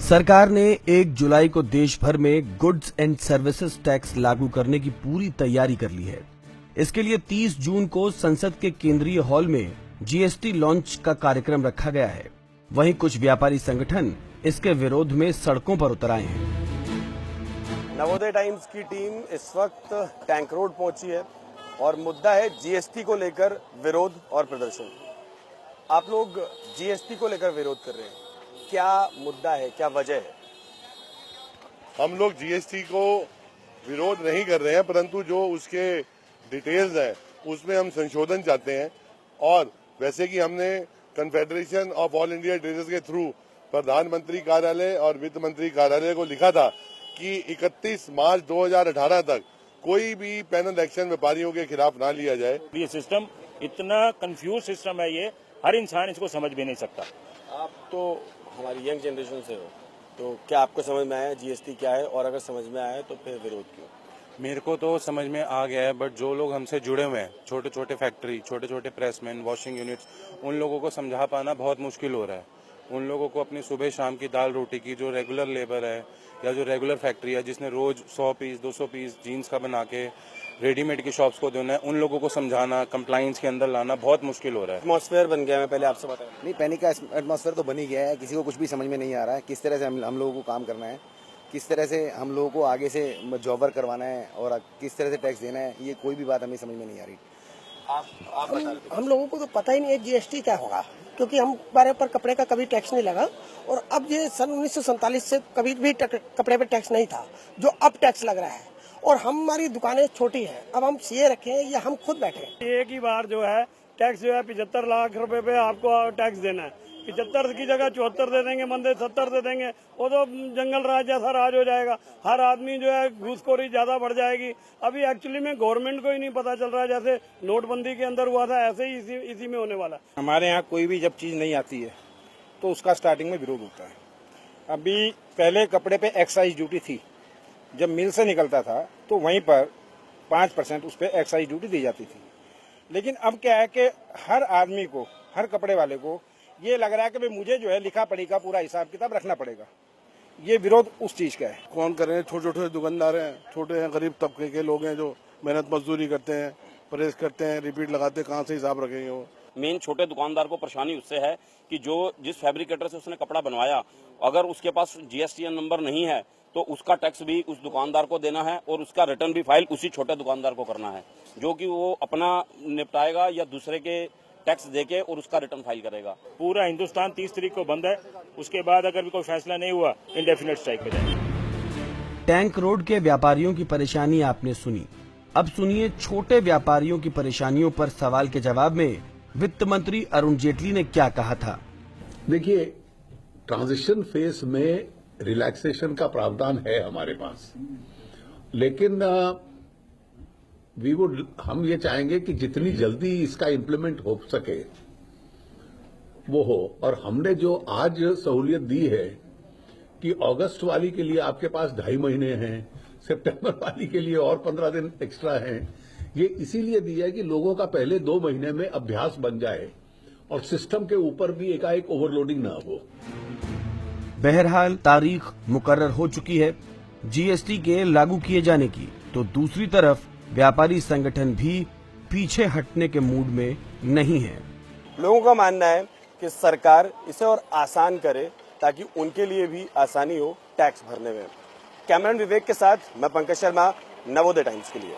सरकार ने 1 जुलाई को देश भर में गुड्स एंड सर्विसेज टैक्स लागू करने की पूरी तैयारी कर ली है। इसके लिए 30 जून को संसद के केंद्रीय हॉल में जीएसटी लॉन्च का कार्यक्रम रखा गया है। वहीं कुछ व्यापारी संगठन इसके विरोध में सड़कों पर उतर आए हैं। नवोदय टाइम्स की टीम इस वक्त टैंक रोड पहुंची है और मुद्दा है जीएसटी को लेकर विरोध और प्रदर्शन। आप लोग जीएसटी को लेकर विरोध कर रहे हैं, क्या मुद्दा है, क्या वजह है? हम लोग जीएसटी को विरोध नहीं कर रहे हैं, परंतु जो उसके डिटेल्स हैं उसमें हम संशोधन चाहते हैं। और वैसे कि हमने confederation of all India traders के थ्रू प्रधानमंत्री कार्यालय और वित्त मंत्री कार्यालय को लिखा था कि 31 मार्च 2018 तक कोई भी पेनल एक्शन व्यापारियों के खिलाफ ना लिया जाए। ये सिस्टम इतना कंफ्यूज सिस्टम है, ये हर इंसान इसको समझ भी नहीं सकता। आप तो हमारी यंग जनरेशन से हो, तो क्या आपको समझ में आया जीएसटी क्या है, और अगर समझ में आया तो फिर विरोध क्यों? मेरे को तो समझ में आ गया है, बट जो लोग हमसे जुड़े हुए हैं, छोटे छोटे फैक्ट्री, छोटे छोटे प्रेसमैन, वॉशिंग यूनिट्स, उन लोगों को समझा पाना बहुत मुश्किल हो रहा है। उन लोगों को अपनी सुबह शाम की दाल रोटी की जो रेगुलर लेबर है या जो रेगुलर फैक्ट्री है जिसने रोज 100 पीस 200 पीस जीन्स का बना के रेडीमेड की शॉप्स को देना है, उन लोगों को समझाना, कंप्लाइंस के अंदर लाना बहुत मुश्किल हो रहा है। एटमॉस्फेयर बन गया है, पहले आपसे बताया। नहीं, पैनिक का एटमॉस्फेयर तो बन ही गया है। किसी को कुछ भी समझ में नहीं आ रहा है किस तरह से हम लोगों को काम करना है, किस तरह से हम लोगों को आगे से जॉबर करवाना है और किस तरह से टैक्स देना है, ये कोई भी बात हमें समझ में नहीं आ रही। हम लोगों को तो पता ही नहीं है जीएसटी क्या होगा, क्योंकि हमारे ऊपर कपड़े का कभी टैक्स नहीं लगा। और अब ये सन 1947 से कभी भी कपड़े पे टैक्स नहीं था, जो अब टैक्स लग रहा है। और हमारी दुकानें छोटी हैं, अब हम सीए रखे हैं या हम खुद बैठे हैं। एक ही बार जो है टैक्स जो है 75 लाख रुपए पे आपको टैक्स देना है। 75 की जगह 74 दे देंगे, मंदे 70 दे देंगे, वो तो जंगल राज जैसा राज हो जाएगा। हर आदमी जो है घूसखोरी ज्यादा बढ़ जाएगी। अभी एक्चुअली में गवर्नमेंट को ही नहीं पता चल रहा है, जैसे नोटबंदी के अंदर हुआ था ऐसे ही इसी में होने वाला। हमारे यहाँ कोई भी जब चीज नहीं आती है तो उसका स्टार्टिंग में विरोध होता है। अभी पहले कपड़े पे एक्साइज ड्यूटी थी, जब मिल से निकलता था तो वहीं पर 5% उस पर एक्साइज ड्यूटी दी जाती थी। लेकिन अब क्या है कि हर आदमी को, हर कपड़े वाले को ये लग रहा है कि भाई मुझे जो है लिखा पढ़ी का पूरा हिसाब किताब रखना पड़ेगा। ये विरोध उस चीज का है। कौन कर रहे हैं? छोटे छोटे दुकानदार हैं, छोटे हैं, गरीब तबके के लोग हैं जो मेहनत मजदूरी करते हैं, प्रेस करते हैं, रिपीट लगाते हैं, कहाँ से हिसाब रखेंगे वो? मेन छोटे दुकानदार को परेशानी उससे है कि जो जिस फैब्रिकेटर से उसने कपड़ा बनवाया, अगर उसके पास जीएसटी नंबर नहीं है तो उसका टैक्स भी उस दुकानदार को देना है और उसका रिटर्न भी फाइल उसी छोटे दुकानदार को करना है, जो कि वो अपना निपटाएगा या दूसरे के टैक्स देके और उसका रिटर्न फाइल करेगा। पूरा हिंदुस्तान 30 तारीख को बंद है, उसके बाद अगर भी कोई फैसला नहीं हुआ इंडेफिनिट स्ट्राइक पे जाएंगे। टैंक रोड के व्यापारियों की परेशानी आपने सुनी, अब सुनिए छोटे व्यापारियों की परेशानियों पर सवाल के जवाब में वित्त मंत्री अरुण जेटली ने क्या कहा था। देखिए, ट्रांजिशन फेज में रिलैक्सेशन का प्रावधान है हमारे पास, लेकिन हम ये चाहेंगे कि जितनी जल्दी इसका इम्प्लीमेंट हो सके वो हो। और हमने जो आज सहूलियत दी है कि अगस्त वाली के लिए आपके पास 2.5 महीने हैं, सितंबर वाली के लिए और 15 दिन एक्स्ट्रा हैं, ये इसीलिए दी है कि लोगों का पहले 2 महीने में अभ्यास बन जाए और सिस्टम के ऊपर भी एकाएक ओवरलोडिंग ना हो। बहरहाल तारीख मुकर्रर हो चुकी है जीएसटी के लागू किए जाने की, तो दूसरी तरफ व्यापारी संगठन भी पीछे हटने के मूड में नहीं है। लोगों का मानना है कि सरकार इसे और आसान करे ताकि उनके लिए भी आसानी हो टैक्स भरने में। कैमरामैन विवेक के साथ मैं पंकज शर्मा, नवोदय टाइम्स के लिए।